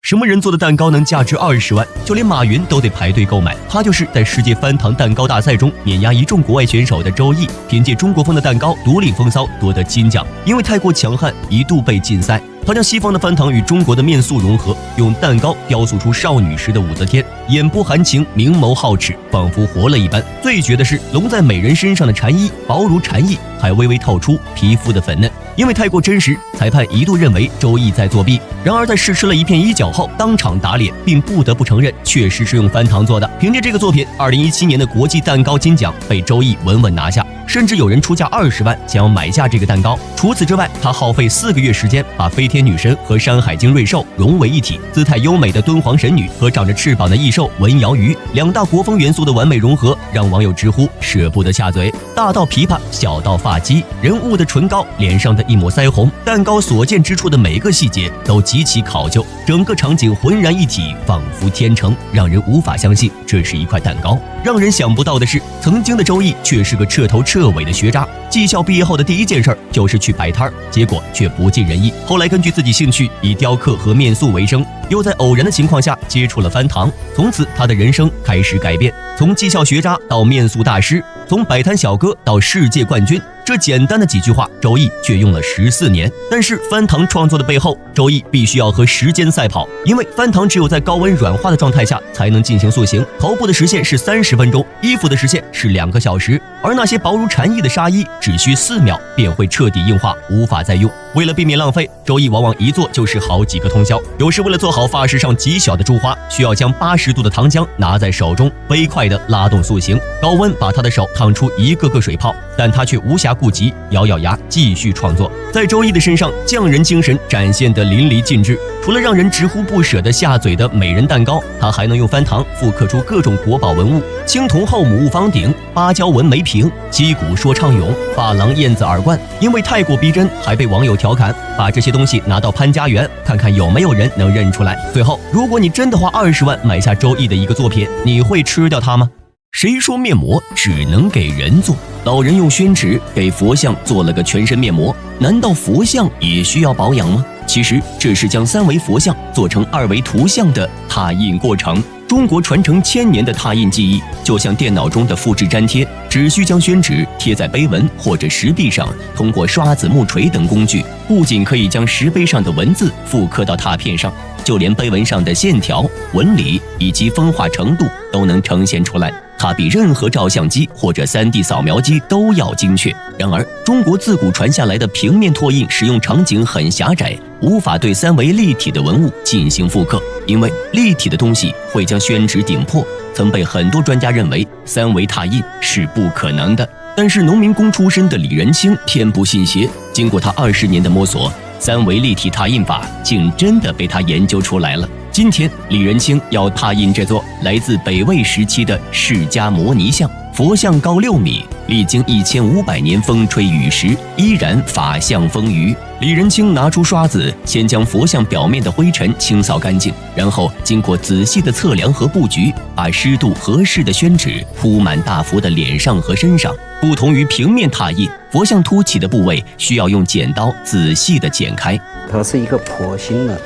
什么人做的蛋糕能价值20万？就连马云都得排队购买。他就是在世界翻糖蛋糕大赛中碾压一众国外选手的周易，凭借中国风的蛋糕独领风骚，夺得金奖。因为太过强悍，一度被禁赛。他将西方的翻糖与中国的面塑融合，用蛋糕雕塑出少女时的武则天，眼波含情，明眸皓齿，仿佛活了一般。最绝的是笼在美人身上的蝉衣，薄如蝉翼，还微微透出皮肤的粉嫩。因为太过真实，裁判一度认为周易在作弊。然而在试吃了一片衣角后，当场打脸，并不得不承认确实是用翻糖做的。凭借这个作品，2017年的国际蛋糕金奖被周易稳稳拿下。甚至有人出价20万想要买下这个蛋糕。除此之外，他耗费4个月时间，把飞天女神和山海经瑞兽融为一体，姿态优美的敦煌神女和长着翅膀的异兽文瑶鱼，两大国风元素的完美融合，让网友直呼舍不得下嘴。大到琵琶，小到发髻，人物的唇膏，脸上的一抹腮红，蛋糕所见之处的每个细节都极其考究，整个场景浑然一体，仿佛天成，让人无法相信这是一块蛋糕。让人想不到的是，曾经的周易却是个彻头彻尾的学渣。技校毕业后的第一件事就是去摆摊，结果却不尽人意。后来根据自己兴趣，以雕刻和面塑为生，又在偶然的情况下接触了翻糖，从此他的人生开始改变，从技校学渣到面塑大师，从摆摊小哥到世界冠军。这简单的几句话，周易却用了14年。但是翻糖创作的背后，周易必须要和时间赛跑，因为翻糖只有在高温软化的状态下才能进行塑形。头部的时限是30分钟，衣服的时限是2个小时，而那些薄如蝉翼的纱衣只需4秒便会彻底硬化，无法再用。为了避免浪费，周易往往一做就是好几个通宵。有时为了做好发饰上极小的珠花，需要将80度的糖浆拿在手中，飞快地拉动塑形，高温把他的手烫出一个个水泡，但他却无暇顾及，咬咬牙继续创作。在周易的身上，匠人精神展现得淋漓尽致。除了让人直呼不舍的下嘴的美人蛋糕，他还能用翻糖复刻出各种国宝文物：青铜后母戊方鼎、芭蕉纹梅瓶、击鼓说唱俑、珐琅燕子耳冠。因为太过逼真，还被网友调侃，把这些东西拿到潘家园，看看有没有人能认出来。最后，如果你真的花20万买下周易的一个作品，你会吃掉它吗？谁说面膜只能给人做？老人用宣纸给佛像做了个全身面膜，难道佛像也需要保养吗？其实这是将3维佛像做成2维图像的拓印过程。中国传承1000年的拓印技艺，就像电脑中的复制粘贴，只需将宣纸贴在碑文或者石壁上，通过刷子、木锤等工具，不仅可以将石碑上的文字复刻到拓片上，就连碑文上的线条、纹理以及风化程度都能呈现出来。它比任何照相机或者3D 扫描机都要精确。然而，中国自古传下来的平面拓印使用场景很狭窄，无法对3维立体的文物进行复刻，因为立体的东西会将宣纸顶破，曾被很多专家认为3维拓印是不可能的。但是农民工出身的李仁清偏不信邪，经过他20年的摸索，3维立体拓印法竟真的被他研究出来了。今天，李仁清要拓印这座来自北魏时期的释迦摩尼像。佛像高6米，历经1500年风吹雨蚀，依然法相丰腴。李仁清拿出刷子，先将佛像表面的灰尘清扫干净，然后经过仔细的测量和布局，把湿度合适的宣纸铺满大佛的脸上和身上。不同于平面拓印，佛像凸起的部位需要用剪刀仔细地剪开。它是一个剖心的。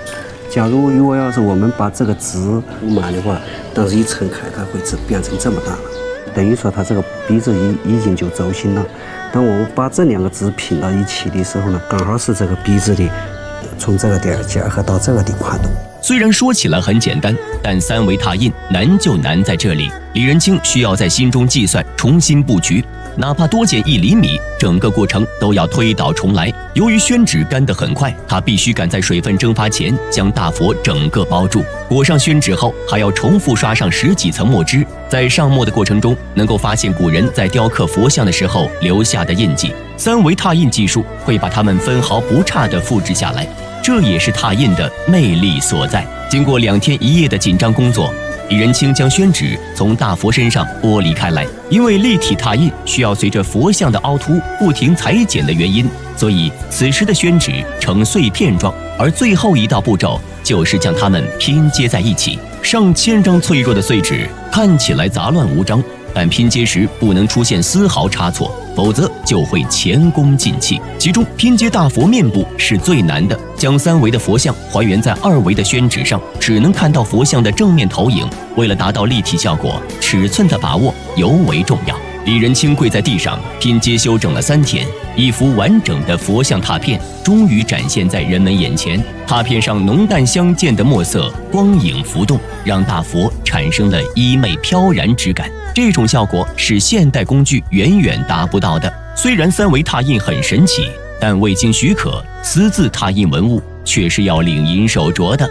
假如果要是我们把这个纸铺满的话，但是一撑开，它会变成这么大了。等于说它这个鼻子已经就走心了。当我们把这2个纸拼到一起的时候呢，刚好是这个鼻子的从这个点结合到这个的宽度。虽然说起来很简单，但3维拓印难就难在这里。李仁清需要在心中计算，重新布局，哪怕多减1厘米，整个过程都要推倒重来。由于宣纸干得很快，他必须赶在水分蒸发前将大佛整个包住。裹上宣纸后，还要重复刷上10几层墨汁。在上墨的过程中，能够发现古人在雕刻佛像的时候留下的印记。3维拓印技术会把它们分毫不差地复制下来，这也是拓印的魅力所在。经过2天1夜的紧张工作，李仁清将宣纸从大佛身上剥离开来。因为立体拓印需要随着佛像的凹凸不停裁剪的原因，所以此时的宣纸呈碎片状，而最后一道步骤就是将它们拼接在一起。上千张脆弱的碎纸看起来杂乱无章，但拼接时不能出现丝毫差错，否则就会前功尽弃。其中拼接大佛面部是最难的，将3维的佛像还原在2维的宣纸上，只能看到佛像的正面投影。为了达到立体效果，尺寸的把握尤为重要。李仁清跪在地上拼接修整了3天，一幅完整的佛像拓片终于展现在人们眼前。拓片上浓淡相间的墨色光影浮动，让大佛产生了衣袂飘然之感。这种效果是现代工具远远达不到的。虽然3维拓印很神奇，但未经许可私自拓印文物却是要领银手镯的。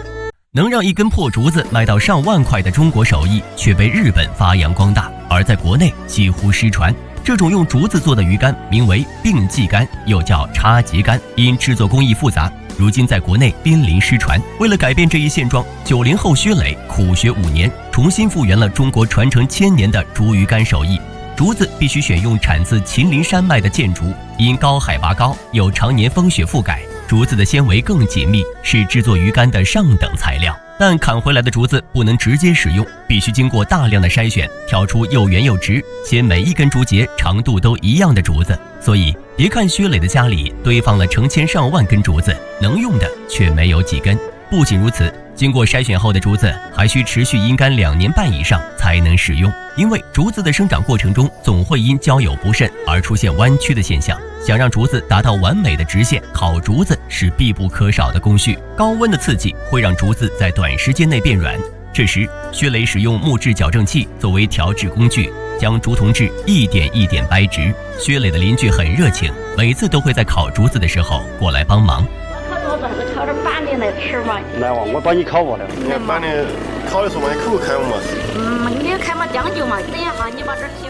能让一根破竹子卖到上万块的中国手艺，却被日本发扬光大，而在国内几乎失传。这种用竹子做的鱼竿名为并济竿，又叫插节竿，因制作工艺复杂，如今在国内濒临失传。为了改变这一现状，90后薛磊苦学5年，重新复原了中国传承1000年的竹鱼竿手艺。竹子必须选用产自秦岭山脉的箭竹，因高海拔高，又常年风雪覆盖，竹子的纤维更紧密，是制作鱼竿的上等材料。但砍回来的竹子不能直接使用，必须经过大量的筛选，挑出又圆又直且每一根竹节长度都一样的竹子。所以别看薛磊的家里堆放了成千上万根竹子，能用的却没有几根。不仅如此，经过筛选后的竹子还需持续阴干2年半以上才能使用，因为竹子的生长过程中总会因交友不慎而出现弯曲的现象。想让竹子达到完美的直线，烤竹子是必不可少的工序。高温的刺激会让竹子在短时间内变软，这时薛磊使用木质矫正器作为调制工具，将竹筒质一点一点掰直。薛磊的邻居很热情，每次都会在烤竹子的时候过来帮忙。烤竹子还是烤点板的来吃嘛？来哇，我帮你烤过来。你板的烤的时候嘛，你口开嘛？你开嘛讲究嘛？等一下你把这铁。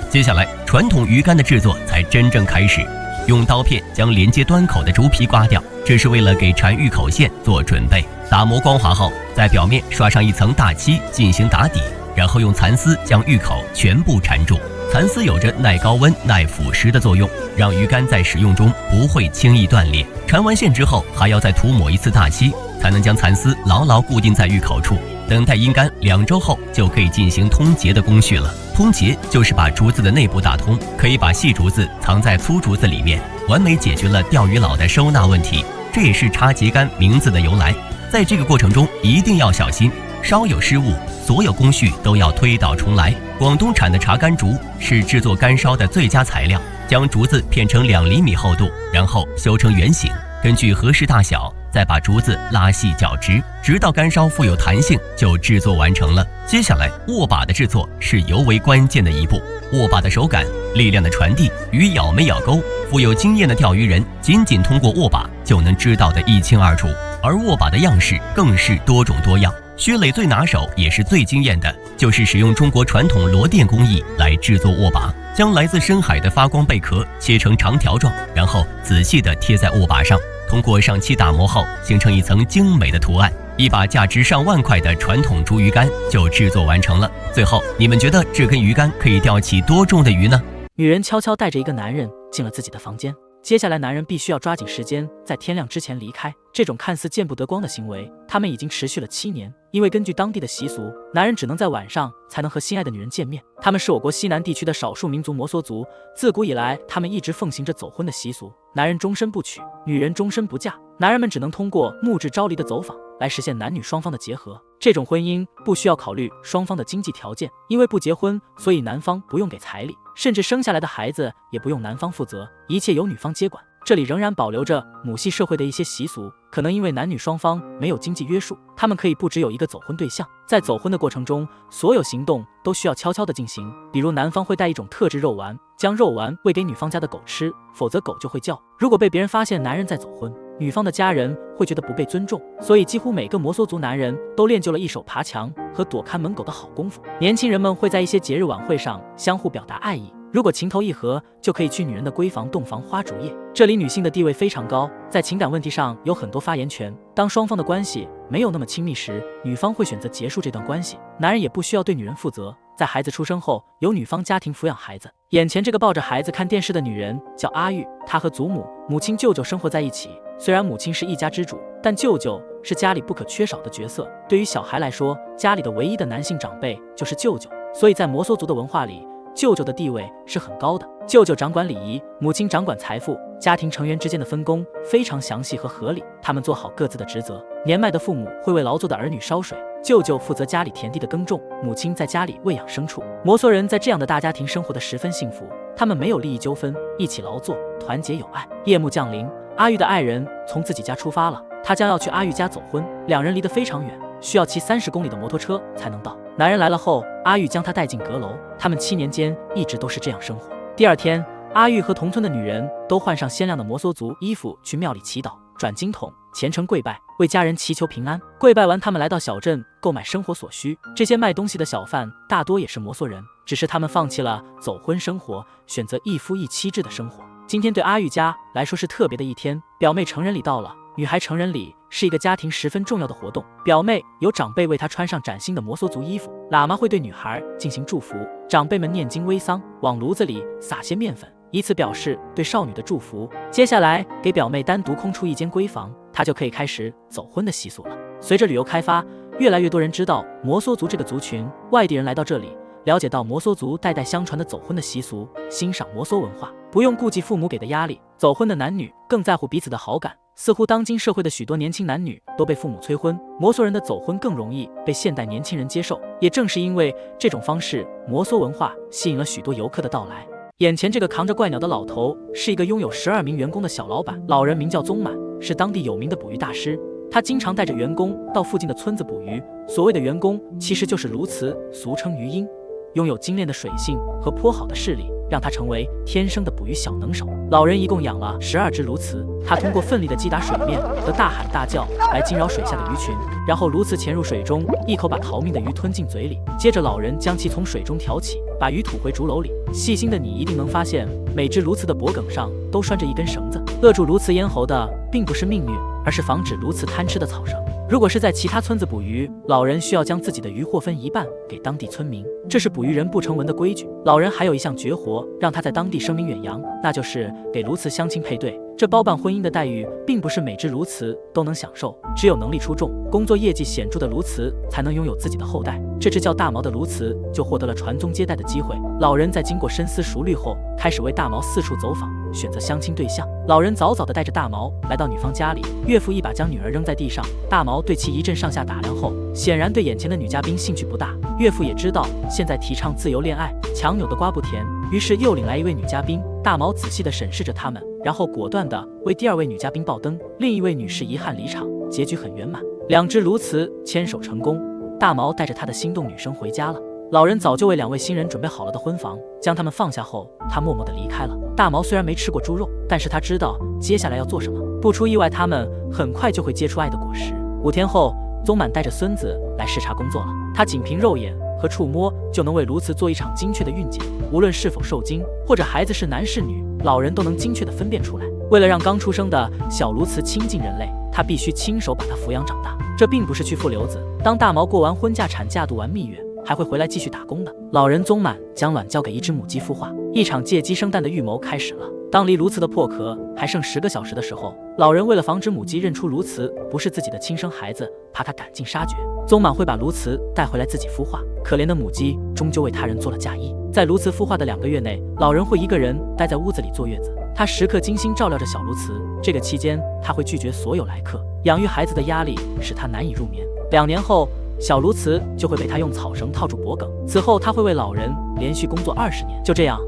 接下来，传统鱼竿的制作才真正开始。用刀片将连接端口的竹皮刮掉，这是为了给缠玉口线做准备。打磨光滑后，在表面刷上一层大漆进行打底，然后用蚕丝将玉口全部缠住。蚕丝有着耐高温、耐腐蚀的作用，让鱼竿在使用中不会轻易断裂。缠完线之后，还要再涂抹一次大漆，才能将蚕丝牢牢固定在玉口处。等待阴干2周后，就可以进行通结的工序了。通结就是把竹子的内部打通，可以把细竹子藏在粗竹子里面，完美解决了钓鱼佬的收纳问题。这也是插节竿名字的由来。在这个过程中一定要小心，稍有失误，所有工序都要推倒重来。广东产的茶竿竹是制作干烧的最佳材料，将竹子片成2厘米厚度，然后修成圆形，根据合适大小再把竹子拉细绞直，直到干烧富有弹性，就制作完成了。接下来握把的制作是尤为关键的一步，握把的手感、力量的传递与咬没咬钩，富有经验的钓鱼人仅通过握把就能知道得一清二楚。而握把的样式更是多种多样。薛磊最拿手也是最惊艳的，就是使用中国传统螺钿工艺来制作握把，将来自深海的发光贝壳切成长条状，然后仔细地贴在握把上，通过上漆打磨后形成一层精美的图案。一把价值上万块的传统竹鱼竿就制作完成了。最后，你们觉得这根鱼竿可以钓起多重的鱼呢？女人悄悄带着一个男人进了自己的房间，接下来男人必须要抓紧时间，在天亮之前离开。这种看似见不得光的行为，他们已经持续了7年。因为根据当地的习俗，男人只能在晚上才能和心爱的女人见面。他们是我国西南地区的少数民族摩梭族，自古以来，他们一直奉行着走婚的习俗，男人终身不娶，女人终身不嫁。男人们只能通过木质招离的走访来实现男女双方的结合。这种婚姻不需要考虑双方的经济条件，因为不结婚，所以男方不用给彩礼，甚至生下来的孩子也不用男方负责，一切由女方接管。这里仍然保留着母系社会的一些习俗，可能因为男女双方没有经济约束，他们可以不只有一个走婚对象。在走婚的过程中，所有行动都需要悄悄地进行，比如男方会带一种特制肉丸，将肉丸喂给女方家的狗吃，否则狗就会叫。如果被别人发现男人在走婚，女方的家人会觉得不被尊重，所以几乎每个摩梭族男人都练就了一手爬墙和躲看门狗的好功夫。年轻人们会在一些节日晚会上相互表达爱意，如果情投意合，就可以去女人的闺房洞房花烛夜。这里女性的地位非常高，在情感问题上有很多发言权。当双方的关系没有那么亲密时，女方会选择结束这段关系，男人也不需要对女人负责。在孩子出生后，由女方家庭抚养孩子。眼前这个抱着孩子看电视的女人叫阿玉，她和祖母、母亲、舅舅生活在一起。虽然母亲是一家之主，但舅舅是家里不可缺少的角色。对于小孩来说，家里的唯一的男性长辈就是舅舅。所以在摩梭族的文化里，舅舅的地位是很高的，舅舅掌管礼仪，母亲掌管财富，家庭成员之间的分工非常详细和合理，他们做好各自的职责。年迈的父母会为劳作的儿女烧水，舅舅负责家里田地的耕种，母亲在家里喂养牲畜。摩梭人在这样的大家庭生活得十分幸福，他们没有利益纠纷，一起劳作，团结友爱。夜幕降临，阿育的爱人从自己家出发了，他将要去阿育家走婚，两人离得非常远，需要骑30公里的摩托车才能到。男人来了后，阿育将他带进阁楼，他们7年间一直都是这样生活。第二天，阿育和同村的女人都换上鲜亮的摩梭族衣服去庙里祈祷、转经筒、虔诚跪拜，为家人祈求平安。跪拜完，他们来到小镇购买生活所需。这些卖东西的小贩大多也是摩梭人，只是他们放弃了走婚生活，选择一夫一妻制的生活。今天对阿育家来说是特别的一天，表妹成人礼到了。女孩成人礼是一个家庭十分重要的活动，表妹有长辈为她穿上崭新的摩梭族衣服，喇嘛会对女孩进行祝福，长辈们念经煨桑，往炉子里撒些面粉，以此表示对少女的祝福。接下来给表妹单独空出一间闺房，她就可以开始走婚的习俗了。随着旅游开发，越来越多人知道摩梭族这个族群，外地人来到这里，了解到摩梭族代代相传的走婚的习俗，欣赏摩梭文化，不用顾忌父母给的压力。走婚的男女更在乎彼此的好感，似乎当今社会的许多年轻男女都被父母催婚，摩梭人的走婚更容易被现代年轻人接受。也正是因为这种方式，摩梭文化吸引了许多游客的到来。眼前这个扛着怪鸟的老头是一个拥有12名员工的小老板，老人名叫宗满，是当地有名的捕鱼大师。他经常带着员工到附近的村子捕鱼，所谓的员工其实就是鸬鹚，俗称鱼鹰，拥有精炼的水性和颇好的视力，让他成为天生的捕鱼小能手。老人一共养了12只鸬鹚，他通过奋力的击打水面和大喊大叫来惊扰水下的鱼群，然后鸬鹚潜入水中，一口把逃命的鱼吞进嘴里，接着老人将其从水中挑起，把鱼吐回竹篓里。细心的你一定能发现，每只鸬鹚的脖梗上都拴着一根绳子，扼住鸬鹚咽喉的并不是命运，而是防止鸬鹚贪吃的草绳。如果是在其他村子捕鱼，老人需要将自己的渔获分一半给当地村民，这是捕鱼人不成文的规矩。老人还有一项绝活，让他在当地声名远扬，那就是给鸬鹚相亲配对。这包办婚姻的待遇，并不是每只鸬鹚都能享受，只有能力出众、工作业绩显著的鸬鹚才能拥有自己的后代。这只叫大毛的鸬鹚就获得了传宗接代的机会。老人在经过深思熟虑后，开始为大毛四处走访，选择相亲对象。老人早早地带着大毛来到女方家里，岳父一把将女儿扔在地上，大毛对其一阵上下打量后，显然对眼前的女嘉宾兴趣不大。岳父也知道现在提倡自由恋爱，强扭的瓜不甜，于是又领来一位女嘉宾。大毛仔细地审视着他们，然后果断地为第2位女嘉宾爆灯，另一位女士遗憾离场，结局很圆满。2只鸬鹚牵手成功，大毛带着他的心动女生回家了。老人早就为2位新人准备好了的婚房，将他们放下后，他默默地离开了。大毛虽然没吃过猪肉，但是他知道接下来要做什么。不出意外，他们很快就会结出爱的果实。5天后，宗满带着孙子来视察工作了。他仅凭肉眼和触摸就能为鸬鹚做一场精确的孕检，无论是否受精，或者孩子是男是女，老人都能精确地分辨出来。为了让刚出生的小鸬鹚亲近人类，他必须亲手把它抚养长大。这并不是去负留子，当大毛过完婚嫁产假度完蜜月，还会回来继续打工的。老人宗满将卵交给一只母鸡孵化，一场借鸡生蛋的预谋开始了。当离鸬鹚的破壳还剩10个小时的时候，老人为了防止母鸡认出鸬鹚不是自己的亲生孩子，怕它赶尽杀绝，宗满会把鸬鹚带回来自己孵化。可怜的母鸡终究为他人做了嫁衣。在鸬鹚孵化的2个月内，老人会一个人待在屋子里坐月子，他时刻精心照料着小鸬鹚。这个期间，他会拒绝所有来客。养育孩子的压力使他难以入眠。2年后，小鸬鹚就会被他用草绳套住脖梗。此后，他会为老人连续工作20年。就这样，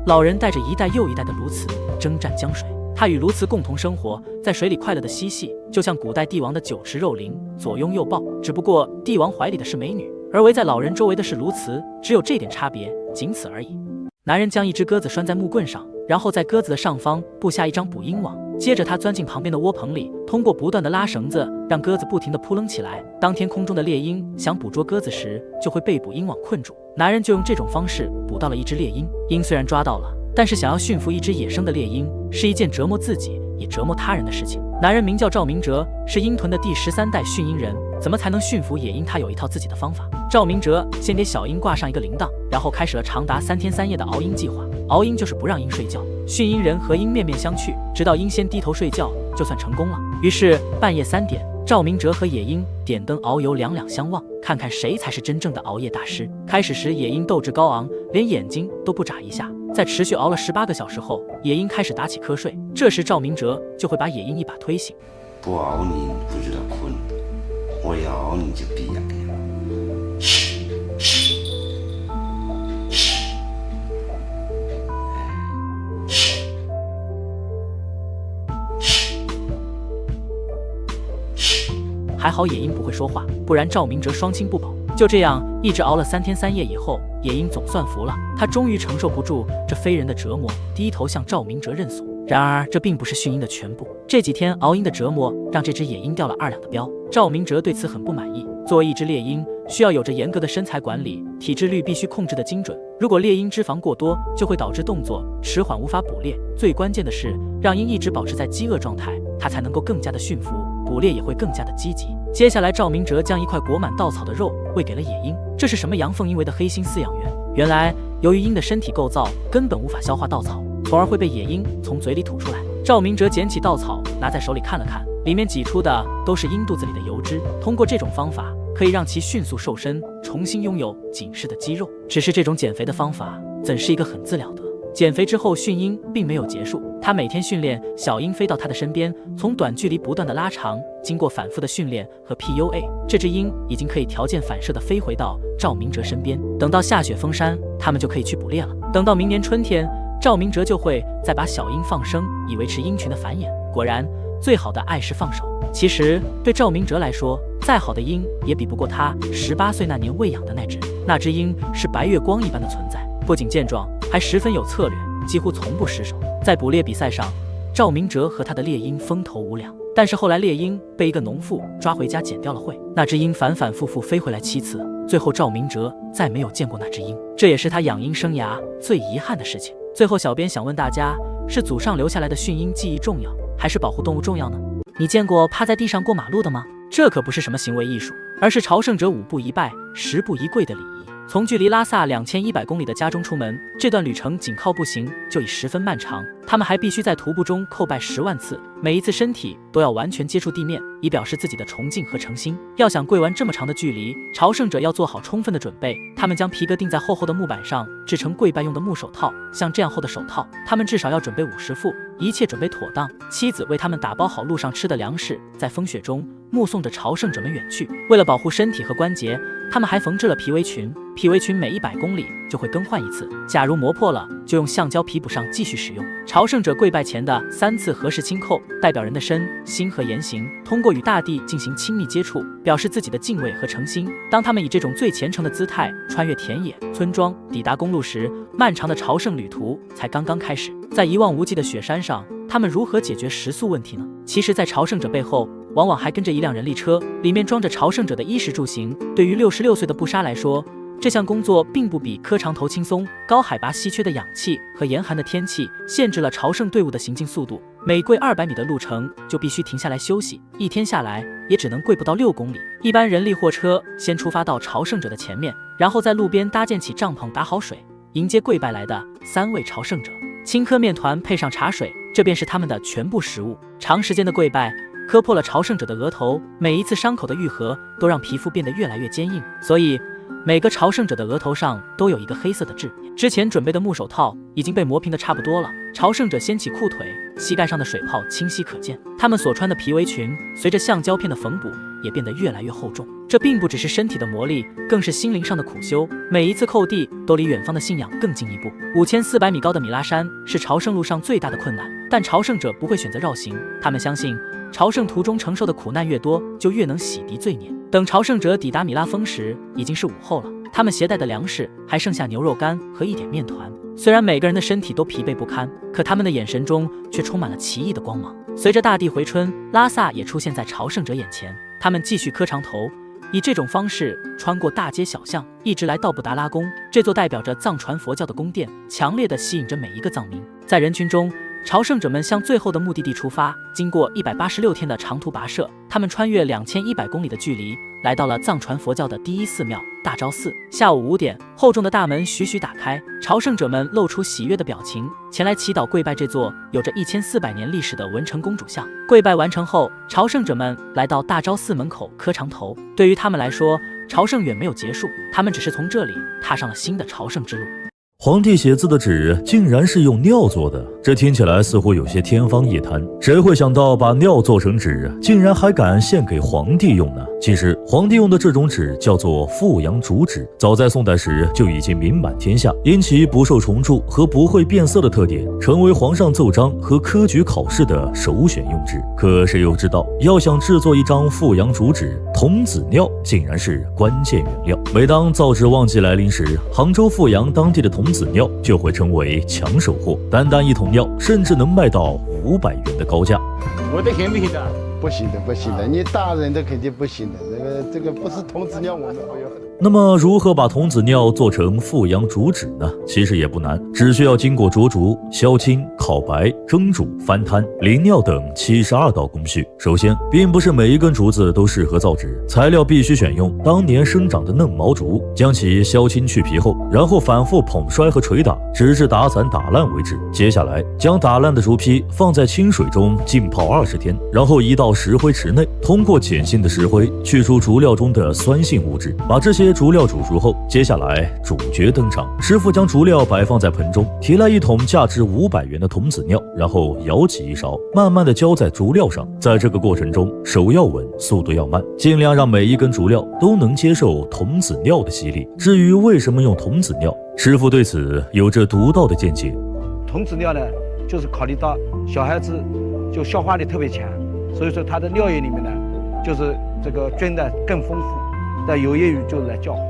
老人带着一代又一代的鸬鹚征战江水。他与鸬鹚共同生活，在水里快乐的嬉戏，就像古代帝王的酒池肉林，左拥右抱。只不过帝王怀里的是美女，而围在老人周围的是鸬鹚，只有这点差别，仅此而已。男人将一只鸽子拴在木棍上，然后在鸽子的上方布下一张捕鹰网，接着他钻进旁边的窝棚里，通过不断的拉绳子，让鸽子不停地扑棱起来。当天空中的猎鹰想捕捉鸽子时，就会被捕鹰网困住。男人就用这种方式捕到了一只猎鹰。鹰虽然抓到了，但是想要驯服一只野生的猎鹰是一件折磨自己也折磨他人的事情。男人名叫赵明哲，是鹰屯的第13代驯鹰人。怎么才能驯服野鹰？他有一套自己的方法。赵明哲先给小鹰挂上一个铃铛，然后开始了长达3天3夜的熬鹰计划。熬鹰就是不让鹰睡觉，驯鹰人和鹰面面相觑，直到鹰先低头睡觉，就算成功了。于是半夜3点，赵明哲和野鹰点灯熬油，两两相望，看看谁才是真正的熬夜大师。开始时，野鹰斗志高昂，连眼睛都不眨一下。在持续熬了18个小时后，野鹰开始打起瞌睡。这时赵明哲就会把野鹰一把推醒。不熬你不知道困，我要熬你就闭眼睛。还好野鹰不会说话，不然赵明哲双亲不保。就这样一直熬了3天3夜以后，野鹰总算服了，他终于承受不住这非人的折磨，低头向赵明哲认怂。然而这并不是驯鹰的全部，这几天熬鹰的折磨让这只野鹰掉了2两的膘。赵明哲对此很不满意。作为一只猎鹰，需要有着严格的身材管理，体脂率必须控制得精准。如果猎鹰脂肪过多，就会导致动作迟缓，无法捕猎。最关键的是，让鹰一直保持在饥饿状态，它才能够更加的驯服，捕猎也会更加的积极。接下来，赵明哲将一块裹满稻草的肉喂给了野鹰。这是什么阳奉阴违的黑心饲养员？原来，由于鹰的身体构造根本无法消化稻草，从而会被野鹰从嘴里吐出来。赵明哲捡起稻草，拿在手里看了看，里面挤出的都是鹰肚子里的油脂。通过这种方法，可以让其迅速瘦身，重新拥有紧实的肌肉。只是这种减肥的方法，怎是一个很自了得？减肥之后，驯鹰并没有结束，他每天训练小鹰飞到他的身边，从短距离不断的拉长，经过反复的训练和 PUA， 这只鹰已经可以条件反射的飞回到赵明哲身边。等到下雪封山，他们就可以去捕猎了。等到明年春天，赵明哲就会再把小鹰放生，以维持鹰群的繁衍。果然，最好的爱是放手。其实对赵明哲来说，再好的鹰也比不过他18岁那年喂养的那只鹰是白月光一般的存在，不仅健壮，还十分有策略，几乎从不失手。在捕猎比赛上，赵明哲和他的猎鹰风头无两，但是后来猎鹰被一个农妇抓回家剪掉了喙，那只鹰反反复复飞回来7次，最后赵明哲再没有见过那只鹰，这也是他养鹰生涯最遗憾的事情。最后，小编想问大家，是祖上留下来的驯鹰技艺重要，还是保护动物重要呢？你见过趴在地上过马路的吗？这可不是什么行为艺术，而是朝圣者5步一拜10步一跪的礼仪。从距离拉萨2100公里的家中出门，这段旅程仅靠步行就已十分漫长，他们还必须在徒步中叩拜10万次，每一次身体都要完全接触地面，以表示自己的崇敬和诚心。要想跪完这么长的距离，朝圣者要做好充分的准备。他们将皮革钉在厚厚的木板上，制成跪拜用的木手套。像这样厚的手套，他们至少要准备50副，一切准备妥当。妻子为他们打包好路上吃的粮食，在风雪中目送着朝圣者们远去。为了保护身体和关节，他们还缝制了皮围裙。皮围裙每100公里就会更换一次，假如磨破了，就用橡胶皮补上继续使用。朝圣者跪拜前的3次合十轻叩，代表人的身心和言行通过与大地进行亲密接触，表示自己的敬畏和诚心。当他们以这种最虔诚的姿态穿越田野、村庄，抵达公路时，漫长的朝圣旅途才刚刚开始。在一望无际的雪山上，他们如何解决食宿问题呢？其实，在朝圣者背后，往往还跟着一辆人力车，里面装着朝圣者的衣食住行。对于66岁的布莎来说，这项工作并不比磕长头轻松，高海拔稀缺的氧气和严寒的天气限制了朝圣队伍的行进速度，每跪200米的路程就必须停下来休息，一天下来也只能跪不到6公里。一般人力货车先出发到朝圣者的前面，然后在路边搭建起帐篷，打好水，迎接跪拜来的3位朝圣者。青稞面团配上茶水，这便是他们的全部食物。长时间的跪拜磕破了朝圣者的额头，每一次伤口的愈合都让皮肤变得越来越坚硬，所以每个朝圣者的额头上都有一个黑色的痣。之前准备的木手套已经被磨平的差不多了，朝圣者掀起裤腿，膝盖上的水泡清晰可见。他们所穿的皮围裙随着橡胶片的缝补也变得越来越厚重。这并不只是身体的磨砺，更是心灵上的苦修。每一次叩地都离远方的信仰更进一步。5400米高的米拉山是朝圣路上最大的困难，但朝圣者不会选择绕行，他们相信朝圣途中承受的苦难越多，就越能洗涤罪孽。等朝圣者抵达米拉峰时，已经是午后了。他们携带的粮食还剩下牛肉干和一点面团。虽然每个人的身体都疲惫不堪，可他们的眼神中却充满了奇异的光芒。随着大地回春，拉萨也出现在朝圣者眼前。他们继续磕长头，以这种方式穿过大街小巷，一直来到布达拉宫，这座代表着藏传佛教的宫殿，强烈地吸引着每一个藏民。在人群中，朝圣者们向最后的目的地出发，经过186天的长途跋涉，他们穿越2100公里的距离，来到了藏传佛教的第一寺庙大昭寺。下午5点，厚重的大门徐徐打开，朝圣者们露出喜悦的表情，前来祈祷跪拜这座有着1400年历史的文成公主像。跪拜完成后，朝圣者们来到大昭寺门口磕长头。对于他们来说，朝圣远没有结束，他们只是从这里踏上了新的朝圣之路。皇帝写字的纸竟然是用尿做的，这听起来似乎有些天方夜谭。谁会想到把尿做成纸，竟然还敢献给皇帝用呢？其实，皇帝用的这种纸叫做富阳竹纸，早在宋代时就已经名满天下，因其不受虫蛀和不会变色的特点，成为皇上奏章和科举考试的首选用纸。可谁又知道，要想制作一张富阳竹纸，童子尿竟然是关键原料。每当造纸旺季来临时，杭州富阳当地的童子尿就会成为抢手货，单单1桶尿甚至能卖到500元的高价。我的行不行的？不行的，不行的，你大人的肯定不行的，这个不是童子尿，我们不要。那么如何把童子尿做成富阳竹纸呢？其实也不难，只需要经过灼竹、削青、烤白、蒸煮、翻摊、淋尿等72道工序。首先，并不是每一根竹子都适合造纸，材料必须选用当年生长的嫩毛竹，将其削青去皮后，然后反复捧摔和捶打，直至打散打烂为止。接下来，将打烂的竹坯放在清水中浸泡20天，然后移到石灰池内，通过碱性的石灰去除竹料中的酸性物质，把这些竹料煮熟后，接下来主角登场。师傅将竹料摆放在盆中，提来1桶价值500元的童子尿，然后舀起一勺，慢慢的浇在竹料上。在这个过程中，手要稳，速度要慢，尽量让每一根竹料都能接受童子尿的洗礼。至于为什么用童子尿，师傅对此有着独到的见解。童子尿呢，就是考虑到小孩子就消化力特别强，所以说它的尿液里面呢，就是这个菌呢更丰富，那有益于就是来教化。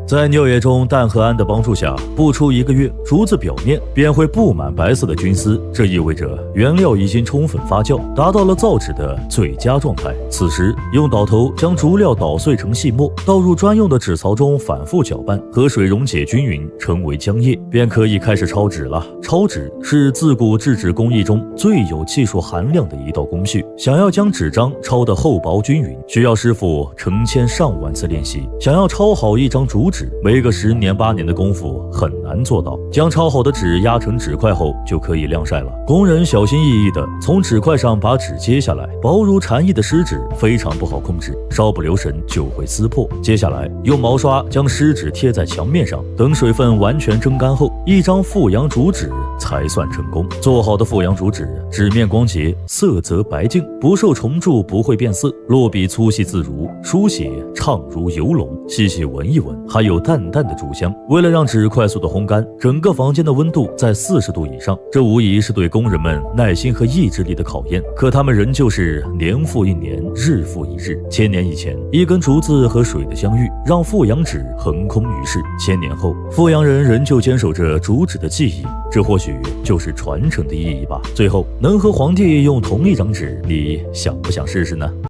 在尿液中氮和氨的帮助下，不出1个月，竹子表面便会布满白色的菌丝，这意味着原料已经充分发酵，达到了造纸的最佳状态。此时，用捣头将竹料捣碎成细末，倒入专用的纸槽中反复搅拌，和水溶解均匀，成为浆液，便可以开始抄纸了。抄纸是自古制纸工艺中最有技术含量的一道工序。想要将纸张抄得厚薄均匀，需要师傅成千上万次练习。想要抄好一张竹纸，没个10年8年的功夫很难做到。将抄好的纸压成纸块后，就可以晾晒了。工人小心翼翼地从纸块上把纸揭下来，薄如蝉翼的湿纸非常不好控制，稍不留神就会撕破。接下来用毛刷将湿纸贴在墙面上，等水分完全蒸干后，一张富阳竹纸才算成功。做好的富阳竹纸，纸面光洁，色泽白净，不受虫蛀，不会变色，落笔粗细自如，书写畅如游龙。细细闻一闻，还有淡淡的竹香。为了让纸快速的烘干，整个房间的温度在40度以上，这无疑是对工人们耐心和意志力的考验。可他们仍旧是年复一年，日复一日。1000年以前，一根竹子和水的相遇，让富阳纸横空于世。1000年后，富阳人仍旧坚守着竹纸的技艺，这或许就是传承的意义吧。最后，能和皇帝用同一张纸，你想不想试试呢？